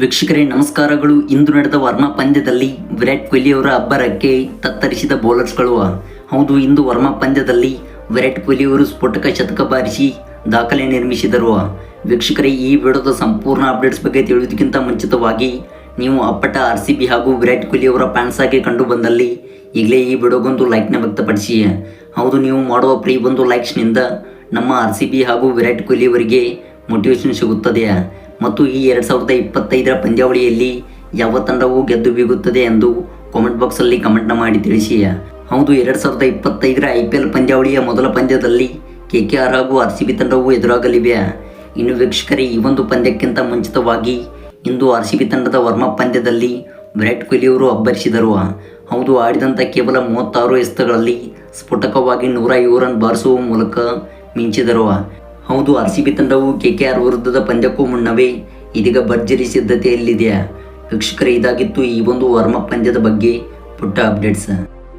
ವೀಕ್ಷಕರೇ ನಮಸ್ಕಾರಗಳು. ಇಂದು ನಡೆದ ವರ್ಮಾ ಪಂದ್ಯದಲ್ಲಿ ವಿರಾಟ್ ಕೊಹ್ಲಿ ಅವರ ಅಬ್ಬರಕ್ಕೆ ತತ್ತರಿಸಿದ ಬೌಲರ್ಸ್ಗಳು. ಹೌದು, ಇಂದು ವರ್ಮಾ ಪಂದ್ಯದಲ್ಲಿ ವಿರಾಟ್ ಕೊಹ್ಲಿ ಅವರು ಸ್ಫೋಟಕ ಶತಕ ಬಾರಿಸಿ ದಾಖಲೆ ನಿರ್ಮಿಸಿದರು. ವೀಕ್ಷಕರೇ, ಈ ವಿಡಿಯೋದ ಸಂಪೂರ್ಣ ಅಪ್ಡೇಟ್ಸ್ ಬಗ್ಗೆ ತಿಳಿಯೋದಕ್ಕಿಂತ ಮುಂಚಿತವಾಗಿ ನೀವು ಅಪ್ಪಟ RCB ಹಾಗೂ ವಿರಾಟ್ ಕೊಹ್ಲಿ ಅವರ ಫ್ಯಾನ್ಸ್ ಆಗಿ ಕಂಡು ಬಂದಲ್ಲಿ ಈಗಲೇ ಈ ವಿಡಿಯೋಗೊಂದು ಲೈಕ್ನ ವ್ಯಕ್ತಪಡಿಸಿ. ಹೌದು, ನೀವು ಮಾಡುವ ಒಂದು ಲೈಕ್ಸ್ನಿಂದ ನಮ್ಮ RCB ಹಾಗೂ ವಿರಾಟ್ ಕೊಹ್ಲಿ ಅವರಿಗೆ ಮೋಟಿವೇಶನ್ ಸಿಗುತ್ತದೆ ಮತ್ತು ಈ 2025ರ ಪಂದ್ಯಾವಳಿಯಲ್ಲಿ ಯಾವ ತಂಡವು ಗೆದ್ದು ಬೀಗುತ್ತದೆ ಎಂದು ಕಾಮೆಂಟ್ ಬಾಕ್ಸಲ್ಲಿ ಕಮೆಂಟ್ನ ಮಾಡಿ ತಿಳಿಸಿ. ಹೌದು, 2025ರ IPL ಪಂದ್ಯಾವಳಿಯ ಮೊದಲ ಪಂದ್ಯದಲ್ಲಿ KKR ಹಾಗೂ RCB ತಂಡವು ಎದುರಾಗಲಿವೆ. ಇನ್ನು ವೀಕ್ಷಕರೇ, ಈ ಒಂದು ಪಂದ್ಯಕ್ಕಿಂತ ಮುಂಚಿತವಾಗಿ ಇಂದು RCB ತಂಡದ ವರ್ಮಾ ಪಂದ್ಯದಲ್ಲಿ ವಿರಾಟ್ ಕೊಹ್ಲಿ ಅವರು ಅಬ್ಬರಿಸಿದರು. ಹೌದು, ಆಡಿದಂಥ ಕೇವಲ 36 ಎಸೆತಗಳಲ್ಲಿ ಸ್ಫೋಟಕವಾಗಿ 105 ರನ್ ಬಾರಿಸುವ ಮೂಲಕ ಮಿಂಚಿದರು. ಹೌದು, RCB ತಂಡವು KKR ವಿರುದ್ಧದ ಪಂದ್ಯಕ್ಕೂ ಮುನ್ನವೇ ಇದೀಗ ಭರ್ಜರಿ ಸಿದ್ಧತೆಯಲ್ಲಿದೆ. ವೀಕ್ಷಕರೇ, ಇದಾಗಿತ್ತು ಈ ಒಂದು ವರ್ಮಾ ಪಂದ್ಯದ ಬಗ್ಗೆ ಪುಟ್ಟ ಅಪ್ಡೇಟ್ಸ್.